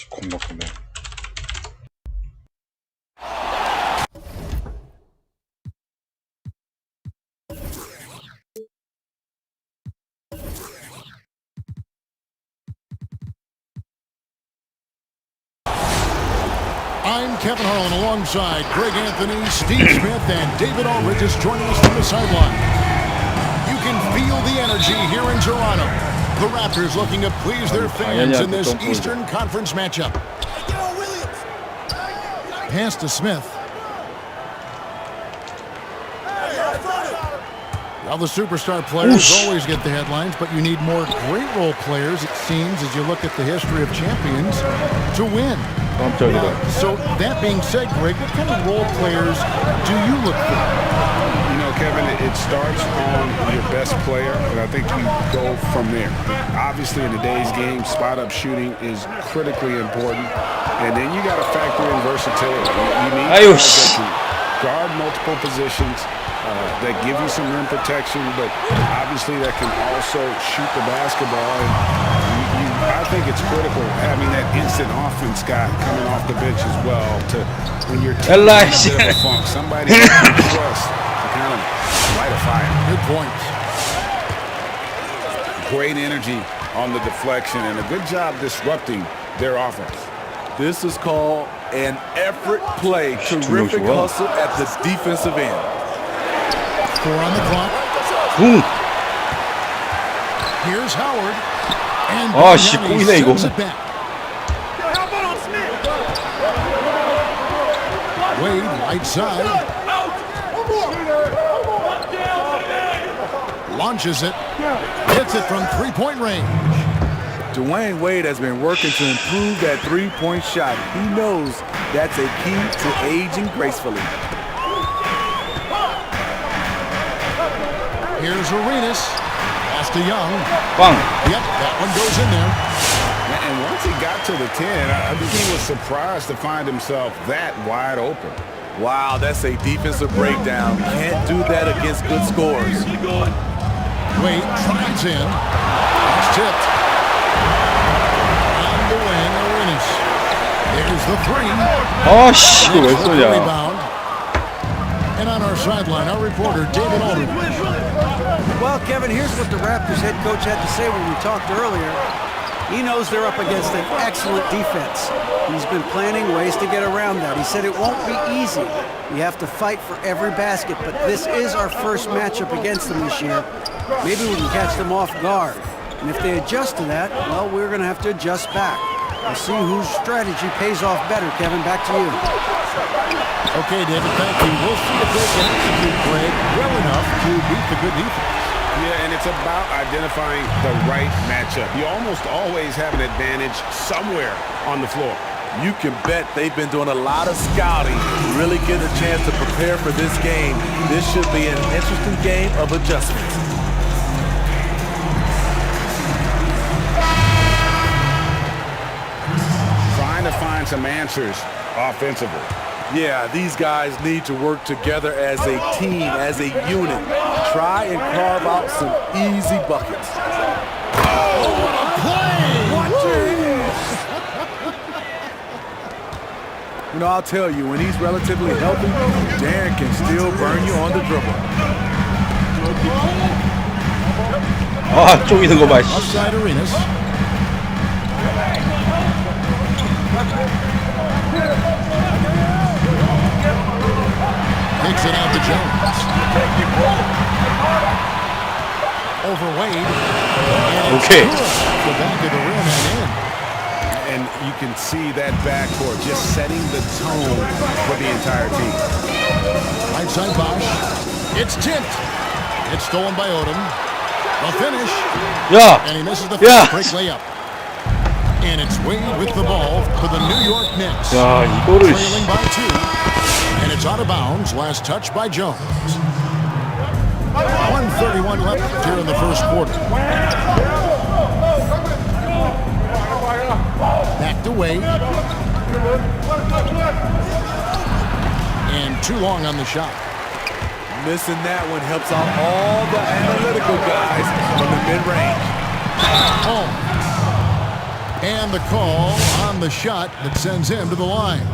겁나 크네. I'm Kevin Harlan alongside Greg Anthony, Steve Smith, and David Aldridge is joining us from the sideline. You can feel the energy here in Toronto. The Raptors looking to please their fans in this Eastern Conference matchup. Pass to Smith. Well, the superstar players always get the headlines, but you need more great role players, it seems, as you look at the history of champions, to win. So that being said, Greg, what kind of role players do you look for? You know, Kevin, it starts on your best player, and I think you go from there. Obviously, in today's game, spot-up shooting is critically important, and then you got to factor in versatility. You need guys that can guard multiple positions, that give you some rim protection, but obviously that can also shoot the basketball. And I think it's critical having that instant offense guy coming off the bench as well to when you're taking a bit of a funk, somebody you can trust to kind of light a fire. Good points. Great energy on the deflection and a good job disrupting their offense. This is called an effort play. Terrific hustle at the defensive end. 4 on the clock. Here's Howard. And 꼬이네 이거. Wade, right side. Launches it. Hits it from three-point range. Dwayne Wade has been working to improve that three-point shot. He knows that's a key to aging gracefully. Here's Arenas. Pass to Young. Bang. Yep, that one goes in there. And once he got to the 10, I think he was surprised to find himself that wide open. Wow, that's a defensive breakdown. Can't do that against good scores. Wade tries in. It's tipped. On the wing, Arenas. There's the three. 아, 씨, 왜 쏘냐. Rebound. And on our sideline, our reporter, David Aldridge. Well, Kevin, here's what the Raptors head coach had to say when we talked earlier. He knows they're up against an excellent defense. He's been planning ways to get around that. He said it won't be easy. We have to fight for every basket, but this is our first matchup against them this year. Maybe we can catch them off guard. And if they adjust to that, well, we're going to have to adjust back. We'll see whose strategy pays off better, Kevin. Back to you. Okay, David, thank you. We'll see if they can execute Greg well enough to beat the good defense. Yeah, and it's about identifying the right matchup. You almost always have an advantage somewhere on the floor. You can bet they've been doing a lot of scouting, really getting a chance to prepare for this game. This should be an interesting game of adjustments. Trying to find some answers offensively. Yeah, these guys need to work together as a team, as a unit. Try and carve out some easy buckets. Oh, what a play! Watch it! You know, I'll tell you, when he's relatively healthy, Darren can still burn you on the dribble. 아, 쪼이는 거 봐. Outside Arenas. Kicks it out to Jones. Over Wade. Okay. The back of the rim and in. And you can see that backcourt just setting the tone for the entire team. Right side Bosch. It's tipped. It's stolen by Odom. The finish. 야. And he misses the 야. break layup. And it's Wade with the ball for the New York Knicks. 야, 이거를. Trailing by 2. And it's out of bounds. Last touch by Jones. 1:31 left here in the first quarter. Back to Wade. And too long on the shot. Missing that one helps out all the analytical guys from the mid-range. Oh. And the call on the shot that sends him to the line.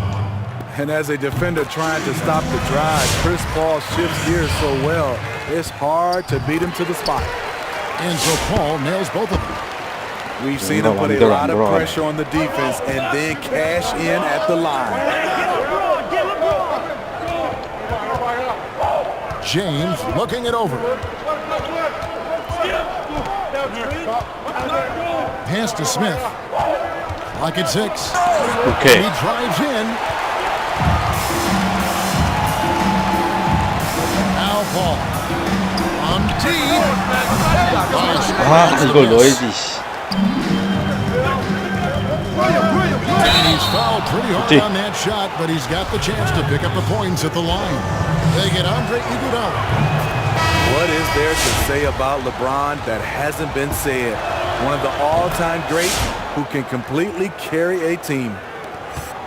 And as a defender trying to stop the drive, Chris Paul shifts gears so well, it's hard to beat him to the spot. And so Paul nails both of them. We've seen him put a lot of pressure on the defense and then cash in at the line. James looking it over. Pass to Smith. Clock at 6. Okay. He drives in. Now Paul. On deep. 아, 이걸 넣어야지. And he's fouled pretty hard on that shot, but he's got the chance to pick up the points at the line. They get Andre Iguodala. What is there to say about LeBron that hasn't been said? One of the all-time greats who can completely carry a team.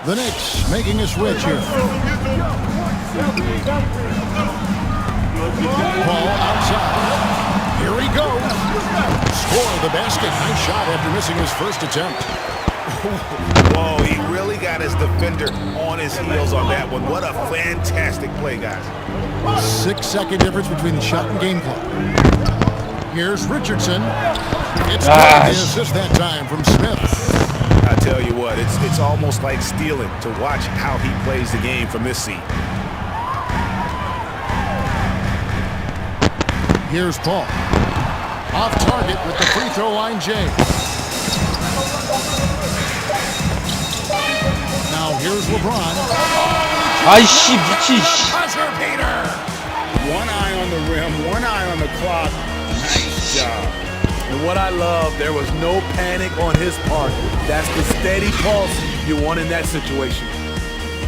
The Knicks making a switch here. Paul outside. Here he goes. Score the basket. Nice shot after missing his first attempt. Whoa, he really got his defender on his heels on that one. What a fantastic play, guys. 6-second difference between the shot and game clock. Here's Richardson. It's the assist that time from Smith. I tell you what, it's almost like stealing to watch how he plays the game from this seat. Here's Paul. Off target with the free throw line, James. Now here's LeBron. 아이씨, 미치. One eye on the rim, one eye on the clock. Nice job. And what I love, there was no panic on his part. That's the steady pulse you want in that situation.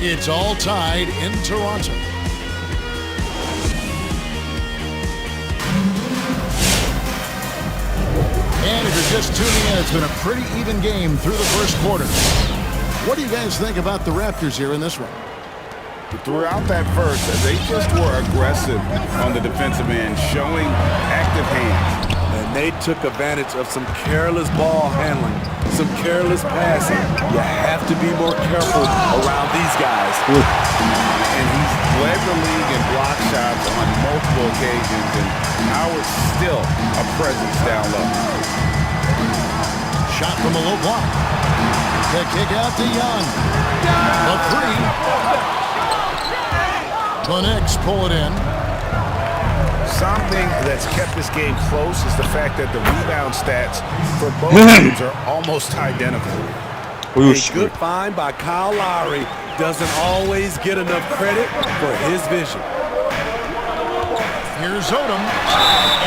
It's all tied in Toronto. And if you're just tuning in, it's been a pretty even game through the first quarter. What do you guys think about the Raptors here in this one? Throughout that first, they just were aggressive on the defensive end, showing active hands. And they took advantage of some careless ball handling, some careless passing. You have to be more careful around these guys. And he's led the league in block shots on multiple occasions, and Howard's still a presence down low. Shot from a low block. The kick out to Young. The three. The Knicks pull it in. Something that's kept this game close is the fact that the rebound stats for both teams are almost identical. A good find by Kyle Lowry doesn't always get enough credit for his vision. Here's Odom.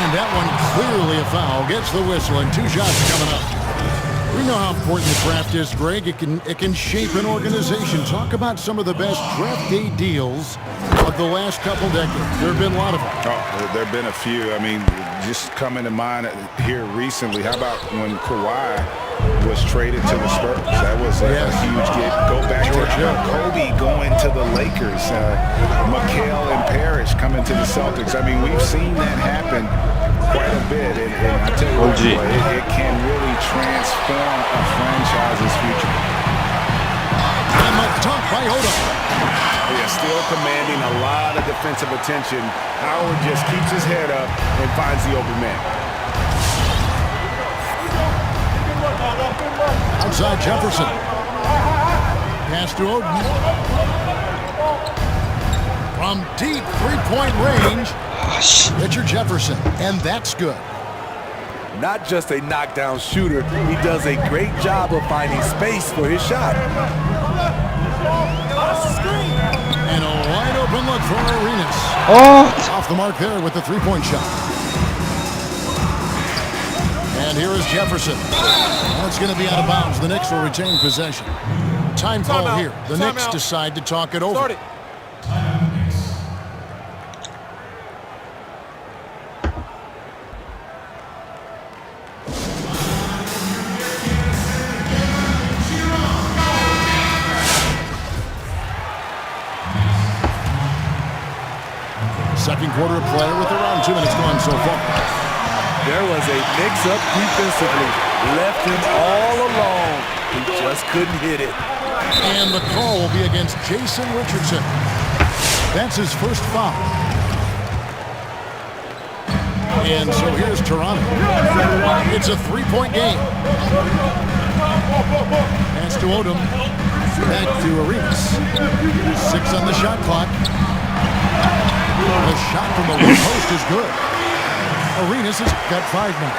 And that one clearly a foul. Gets the whistle and 2 shots coming up. We know how important the draft is, Greg. It can shape an organization. Talk about some of the best draft day deals of the last couple decades. There have been a lot of them. Oh, there have been a few. I mean, just coming to mind here recently. How about when Kawhi was traded to the Spurs? That was a huge get. Go back to Kobe going to the Lakers. McHale and Parrish coming to the Celtics. I mean, we've seen that happen quite a bit. And I tell you what, it can really transform a franchise's future. And the dunk by Odom. They are still commanding a lot of defensive attention. Howard just keeps his head up and finds the open man. Outside Jefferson. Pass to Odom. From deep three-point range, Richard Jefferson. And that's good. Not just a knockdown shooter, he does a great job of finding space for his shot. And a wide open look for Arenas. Off the mark there with the three-point shot. And here is Jefferson. That's going to be out of bounds. The Knicks will retain possession. Time call here. The Knicks decide to talk it over. Second quarter of play with around 2 minutes gone so far. There was a mix-up defensively. Left him all alone. He just couldn't hit it. And the call will be against Jason Richardson. That's his first foul. And so here's Toronto. It's a three-point game. Pass to Odom. Back to Arenas. 6 on the shot clock. The shot from the low post is good. Arenas has got 5 now.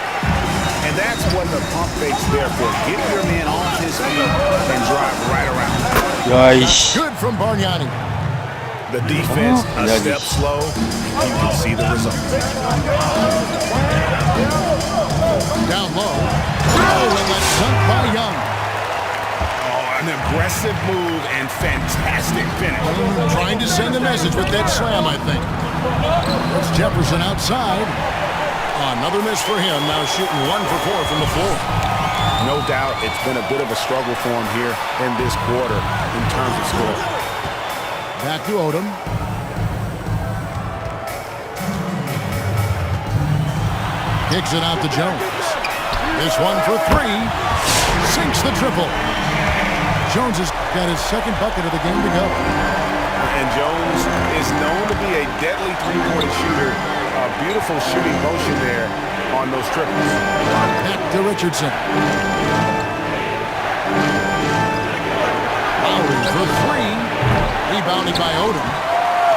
And that's what the pump fake's there for. Get your man off his feet and drive right around. 야이씨. Good from Bargnani. The defense a Yeah, step slow. You can see the result. Down low. Oh, and that's sunk by Young. Oh, an aggressive move and fantastic finish. Trying to send a message with that slam, I think. That's Jefferson outside. Another miss for him. Now shooting 1 for 4 from the floor. No doubt it's been a bit of a struggle for him here in this quarter in terms of score. Back to Odom. Kicks it out to Jones. This one for 3. Sinks the triple. Jones has got his second bucket of the game to go. And Jones is known to be a deadly three-point shooter. A beautiful shooting motion there on those triples. Back to Richardson. Lowry for 3. Rebounded by Odom.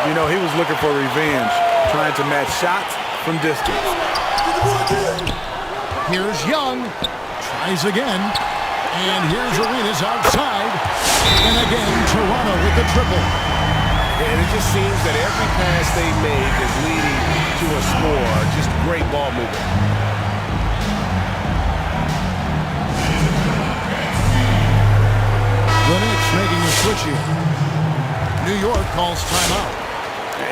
You know, he was looking for revenge, trying to match shots from distance. Here's Young. Tries again. And here's Arenas outside. And again, Toronto with the triple. And it just seems that every pass they make is leading to a score. Just great ball movement. The Knicks making a switch here. New York calls timeout.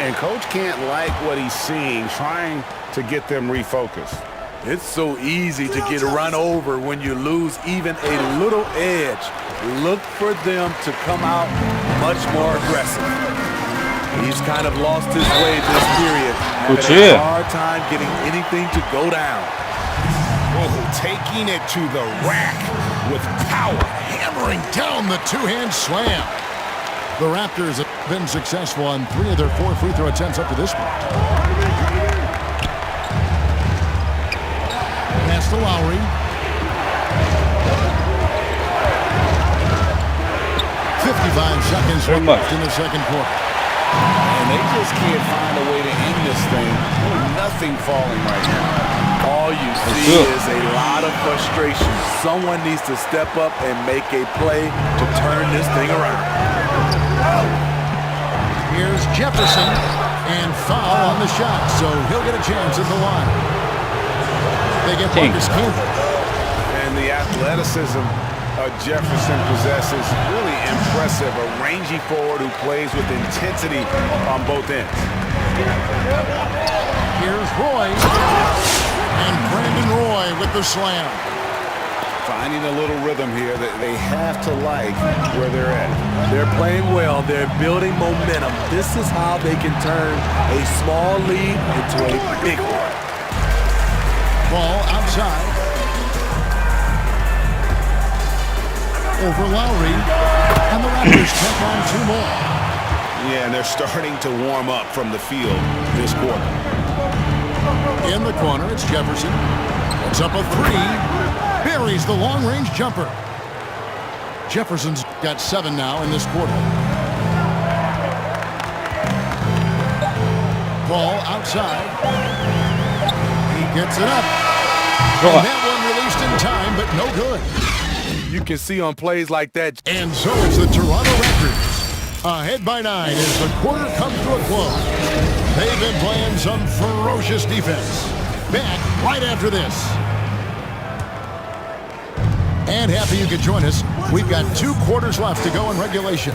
And Coach can't like what he's seeing, trying to get them refocused. It's so easy to get run over when you lose even a little edge. Look for them to come out much more aggressive. He's kind of lost his way this period. Having a hard time getting anything to go down. Oh, taking it to the rack with power. Hammering down the two-hand slam. The Raptors have been successful on 3 of their 4 free throw attempts up to this point. Pass to Lowry. 55 seconds left in the second quarter. And they just can't find a way to end this thing. Nothing falling right now. All you see is a lot of frustration. Someone needs to step up and make a play to turn this thing around. Here's Jefferson, and foul on the shot, so he'll get a chance at the line. They get Marcus Camby. And the athleticism Jefferson possesses, really impressive. A rangy forward who plays with intensity on both ends. Here's Roy, and Brandon Roy with the slam. Finding a little rhythm here that they have to like where they're at. They're playing well. They're building momentum. This is how they can turn a small lead into a big one. Ball outside. Over Lowry. And the Raptors take on 2 more. Yeah, and they're starting to warm up from the field this quarter. In the corner, it's Jefferson. It's up a 3. Buries the long-range jumper. Jefferson's got 7 now in this quarter. Ball outside. He gets it up. And that one released in time, but no good. You can see on plays like that. And so it's the Toronto Raptors. Ahead by 9 as the quarter comes to a close. They've been playing some ferocious defense. Back right after this. And happy you could join us. We've got 2 quarters left to go in regulation.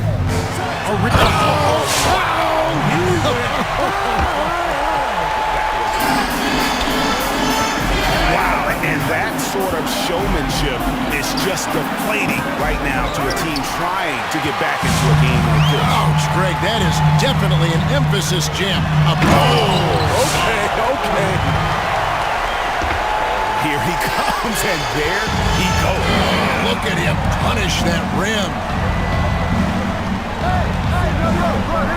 Wow, and that sort of showmanship is just deflating right now to a team trying to get back into a game like this. Ouch, Greg, that is definitely an emphasis jam. Okay. Here he comes, and there he goes. Look at him Punish that rim.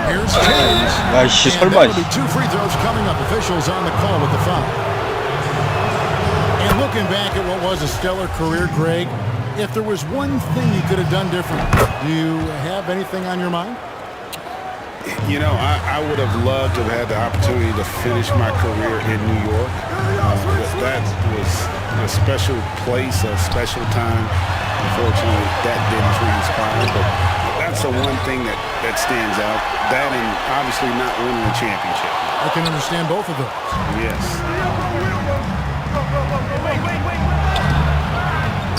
Here's James. 아이씨, And 설마. that'll be 2 free throws coming up. Officials on the call with the foul. And looking back at what was a stellar career, Greg, if there was one thing you could have done different, do you have anything on your mind? You know, I would have loved to have had the opportunity to finish my career in New York. That was a special place, a special time. Unfortunately, that didn't transpire, but that's the one thing that stands out. That and obviously not winning a championship. I can understand both of those. Yes.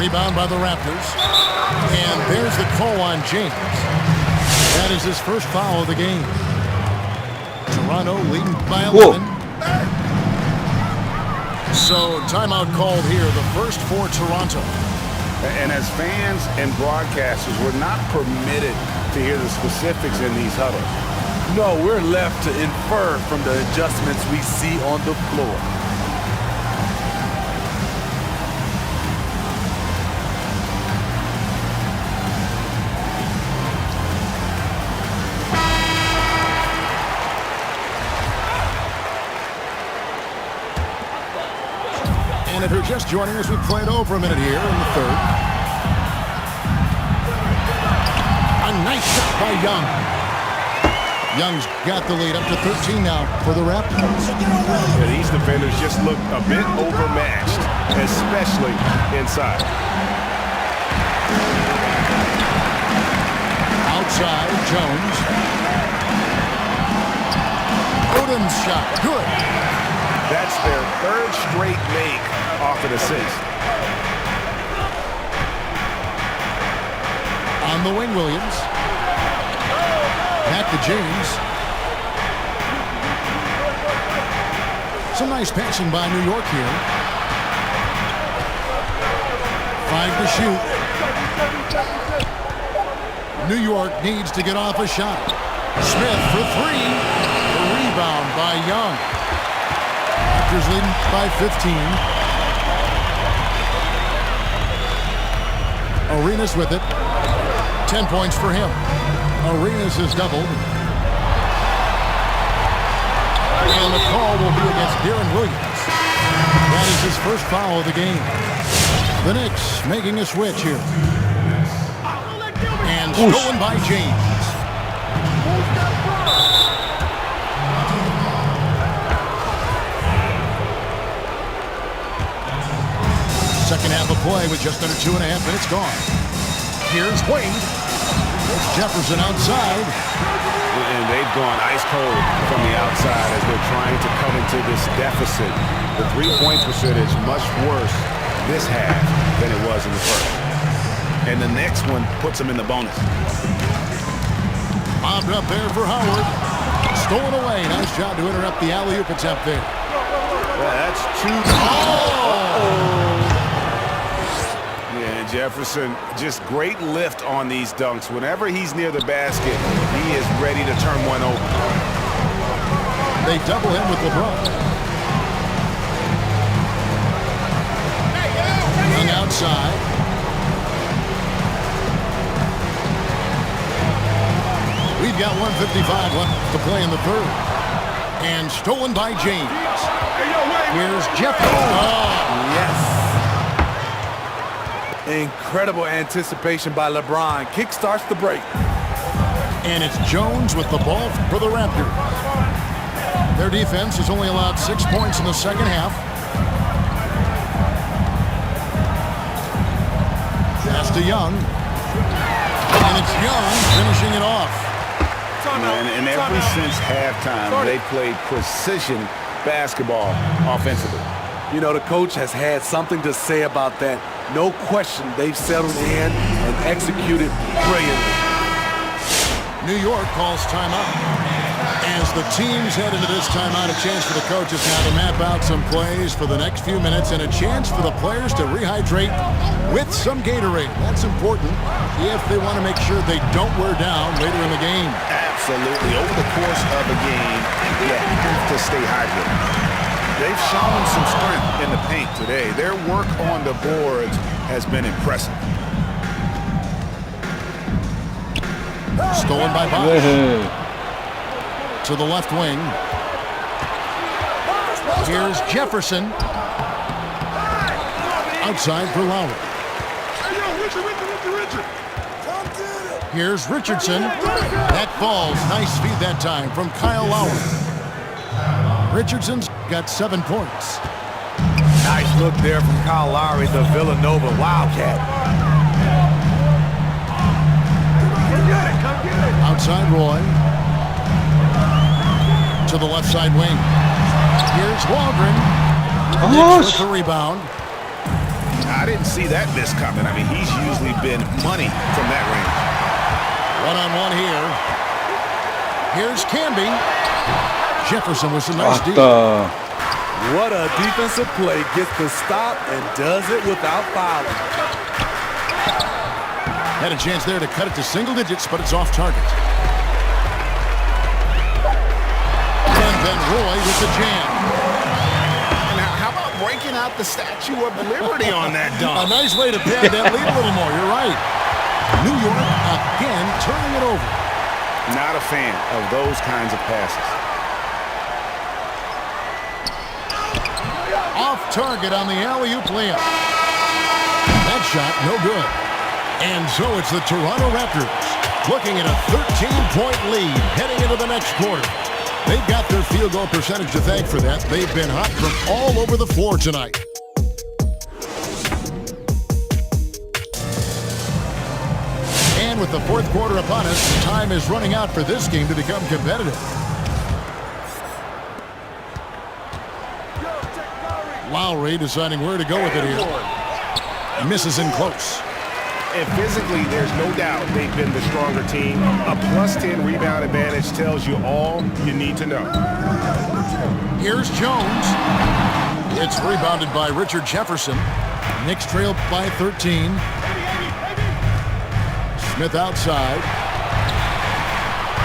Rebound by the Raptors. And there's the call on James. That is his first foul of the game. Toronto leading by 11. Whoa. So timeout called here, the first for Toronto. And as fans and broadcasters, we're not permitted to hear the specifics in these huddles. No, we're left to infer from the adjustments we see on the floor. And if you're just joining us, we played over a minute here in the third. A nice shot by Young. Young's got the lead up to 13 now for the Raptors. And these defenders just look a bit overmatched, especially inside. Outside, Jones. Odom's shot, good. That's their third straight make off an assist. On the wing, Williams. Back to James. Some nice passing by New York here. 5 to shoot. New York needs to get off a shot. Smith for 3. The rebound by Young. Raptors leading by 15. Arenas with it. 10 points for him. Arenas has doubled. And the call will be against Deron Williams. That is his first foul of the game. The Knicks making a switch here. And stolen by James. Second half of play with just under 2.5 minutes gone. Here's Wade. It's Jefferson outside. And they've gone ice cold from the outside as they're trying to cut into this deficit. The three-point percentage much worse this half than it was in the first. And the next one puts them in the bonus. Bobbed up there for Howard. Stolen away. Nice job to interrupt the alley-oop attempt there. Yeah, that's two. Yeah, Jefferson, just great lift on these dunks. Whenever he's near the basket, he is ready to turn one over. They double him with LeBron. Young outside. We've got 1:55 left to play in the third. And stolen by James. Here's Jefferson. Yes. Incredible anticipation by LeBron. Kick starts the break. And it's Jones with the ball for the Raptors. Their defense has only allowed 6 points in the second half. Pass to Young. And it's Young finishing it off. And ever since halftime, they played precision basketball offensively. You know, the coach has had something to say about that. No question, they've settled in and executed brilliantly. New York calls timeout. As the teams head into this timeout, a chance for the coaches now to map out some plays for the next few minutes and a chance for the players to rehydrate with some Gatorade. That's important if they want to make sure they don't wear down later in the game. Absolutely. Over the course of a game, you have to stay hydrated. They've shown some strength in the paint today. Their work on the boards has been impressive. Stolen by Bosch. 네. To the left wing. Here's Jefferson. Outside for Lowry. Here's Richardson. That falls. Nice feed that time from Kyle Lowry. Richardson's got 7 points. Nice look there from Kyle Lowry, the Villanova Wildcat. Outside Roy. To the left side wing. Here's Waldron. Knicks with the rebound. I didn't see that miss coming. I mean, he's usually been money from that range. One-on-one here. Here's Camby. Jefferson with some nice deep. 왔다. What a defensive play. Gets the stop and does it without fouling. Had a chance there to cut it to single digits, but it's off target. And then Roy with the jam. Now, how about breaking out the Statue of Liberty on that A dunk? nice way to pad that lead a little more. You're right. New York again turning it over. Not a fan of those kinds of passes. Off target on the alley-oop layup. That shot, no good. And so it's the Toronto Raptors looking at a 13-point lead heading into the next quarter. They've got their field goal percentage to thank for that. They've been hot from all over the floor tonight. And with the fourth quarter upon us, time is running out for this game to become competitive. Lowry deciding where to go with it here. Misses in close. And physically, there's no doubt they've been the stronger team. A +10 rebound advantage tells you all you need to know. Here's Jones. It's rebounded by Richard Jefferson. Knicks trail by 13. Smith outside.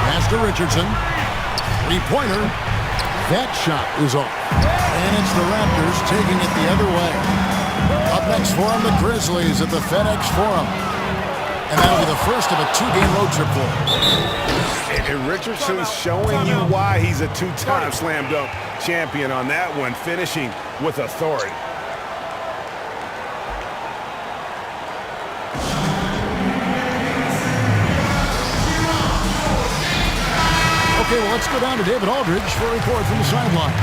Pass to Richardson. Three-pointer. That shot is off. And it's the Raptors taking it the other way. Up next for them, the Grizzlies at the FedEx Forum. And that'll be the first of a 2-game road trip for them. And Richardson's showing you why he's a 2-time slam dunk champion on that one, finishing with authority. Okay, well, let's go down to David Aldridge for a report from the sideline.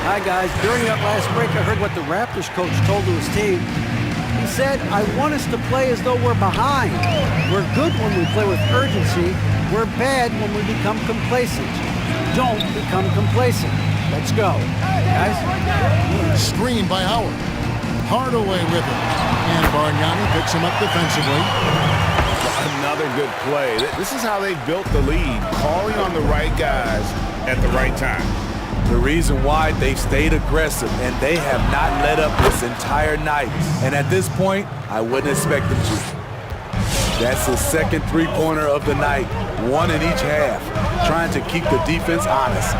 Hi, guys. During that last break, I heard what the Raptors coach told to his team. He said, I want us to play as though we're behind. We're good when we play with urgency. We're bad when we become complacent. Don't become complacent. Let's go. Guys? Screen by Howard. Hardaway with it. And Bargnani picks him up defensively. Another good play. This is how they built the lead, calling on the right guys at the right time. The reason why they've stayed aggressive and they have not let up this entire night. And at this point, I wouldn't expect them to. That's the second three-pointer of the night, one in each half, trying to keep the defense honest.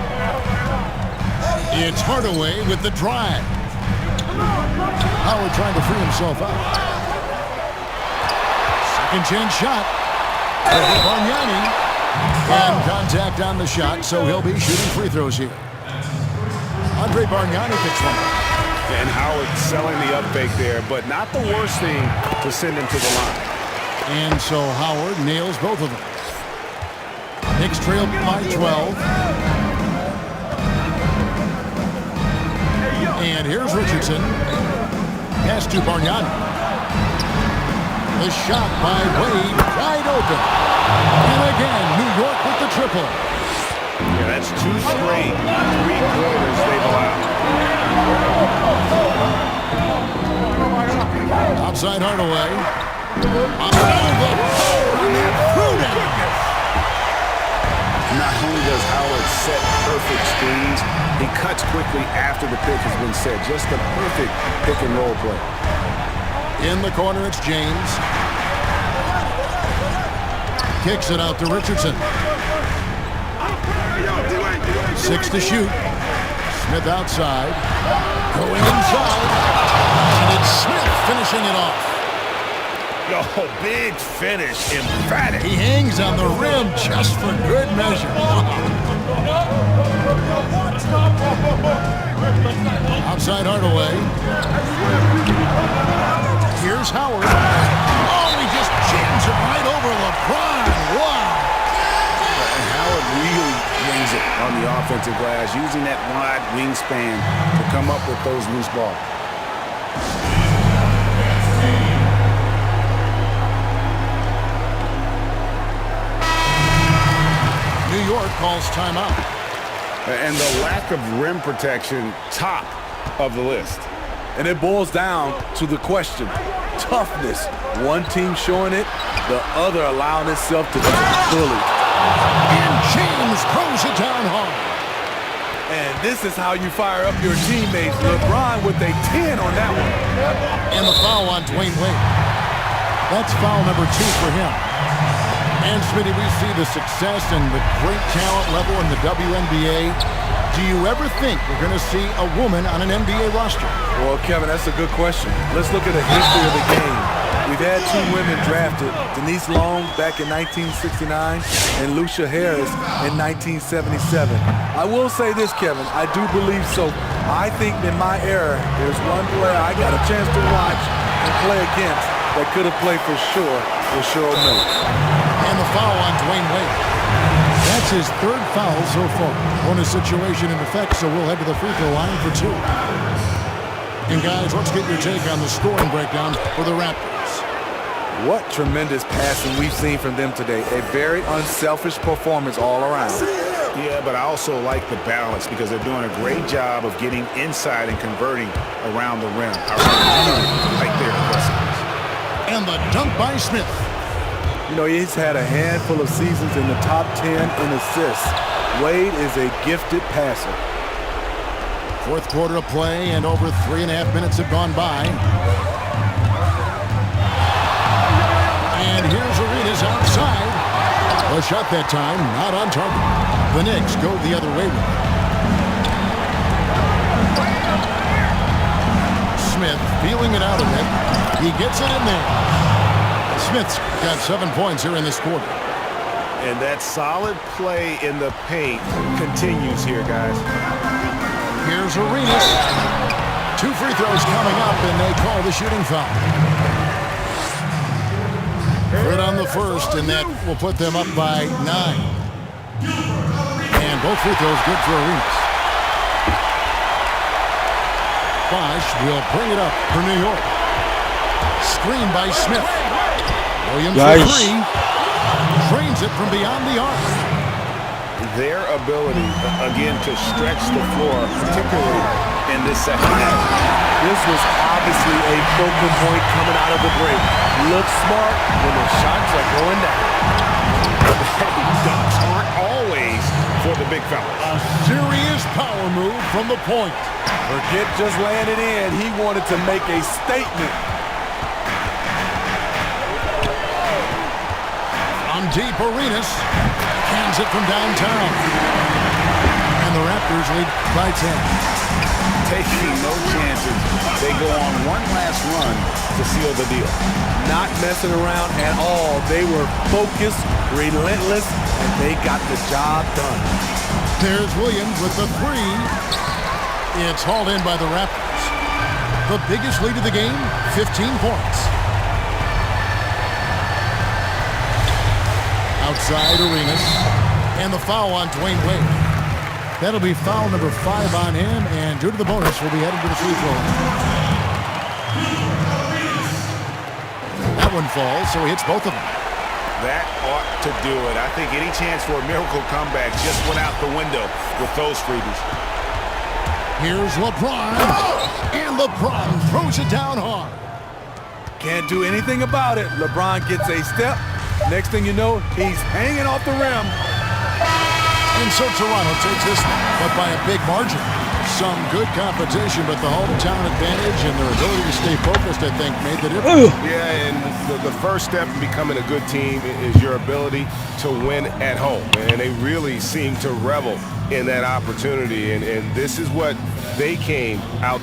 It's Hardaway with the drive. Howard trying to free himself up. Second chance shot. Over Bargnani. And contact on the shot, so he'll be shooting free throws here. Andre Bargnani picks one. And Howard selling the up fake there, but not the worst thing to send him to the line. And so Howard nails both of them. Knicks trail by 12. And here's Richardson. Pass to Bargnani. The shot by Wade, wide open. And again, New York with the triple. Yeah, that's 2 straight three-pointers they've allowed. Outside Hardaway. On that Pruden. Not only does Howard set perfect screens, he cuts quickly after the pick has been set. Just a perfect pick-and-roll play. In the corner, it's James. Kicks it out to Richardson. 6 to shoot. Smith outside. Going inside. And it's Smith finishing it off. Oh, big finish, emphatic. He hangs on the rim just for good measure. Outside Hardaway. Here's Howard. Oh, he just jams it right over LeBron. Wow. And Howard really brings it on the offensive glass, using that wide wingspan to come up with those loose balls. New York calls timeout. And the lack of rim protection, top of the list. And it boils down to the question, toughness. One team showing it, the other allowing itself to be bullied. And James throws it down hard. And this is how you fire up your teammates. LeBron with a 10 on that one. And the foul on Dwayne Wade. That's foul number 2 for him. And Smitty, we see the success and the great talent level in the WNBA. Do you ever think we're going to see a woman on an NBA roster? Well, Kevin, that's a good question. Let's look at the history of the game. We've had 2 women drafted, Denise Long back in 1969 and Lucia Harris in 1977. I will say this, Kevin, I do believe so. I think in my era, there's one player I got a chance to watch and play against that could have played for sure with Cheryl Miller. And the foul on Dwayne Wade. That's his 3rd foul so far. Bonus situation in effect, so we'll head to the free throw line for 2. And guys, let's get your take on the scoring breakdown for the Raptors. What tremendous passing we've seen from them today. A very unselfish performance all around. Yeah, but I also like the balance because they're doing a great job of getting inside and converting around the rim. I really like their aggressiveness. And the dunk by Smith. You know, he's had a handful of seasons in the top 10 in assists. Wade is a gifted passer. 4th quarter of play, and over 3.5 minutes have gone by. And here's Arenas outside. A shot that time, not on target. The Knicks go the other way with it. Smith feeling it out of it. He gets it in there. Smith's got 7 points here in this quarter. And that solid play in the paint continues here, guys. Here's Arenas. 2 free throws coming up, and they call the shooting foul. Good on the first, and that will put them up by 9. And both free throws good for Arenas. Bosch will bring it up for New York. Screen by Smith. Williams for 3. Drains it from beyond the arc. Their ability, again, to stretch the floor, particularly in this second half. This was obviously a focal point coming out of the break. Looks smart when the shots are going down. Dunks aren't always for the big fella. A serious power move from the point. Forget just laying it in. He wanted to make a statement. On deep, Arenas cans it from downtown. And the Raptors lead by 10. Taking no chances. They go on one last run to seal the deal. Not messing around at all. They were focused, relentless, and they got the job done. There's Williams with the 3. It's hauled in by the Raptors. The biggest lead of the game, 15 points. Outside Arenas. And the foul on Dwayne Wade. That'll be foul number 5 on him, and due to the bonus, we'll be headed to the free throw line. That one falls, so he hits both of them. That ought to do it. I think any chance for a miracle comeback just went out the window with those freebies. Here's LeBron, and LeBron throws it down hard. Can't do anything about it. LeBron gets a step. Next thing you know, he's hanging off the rim. And so Toronto takes this one, but by a big margin. Some good competition, but the hometown advantage and their ability to stay focused, I think, made the difference. Yeah, and the first step in becoming a good team is your ability to win at home. And they really seem to revel in that opportunity. And this is what they came out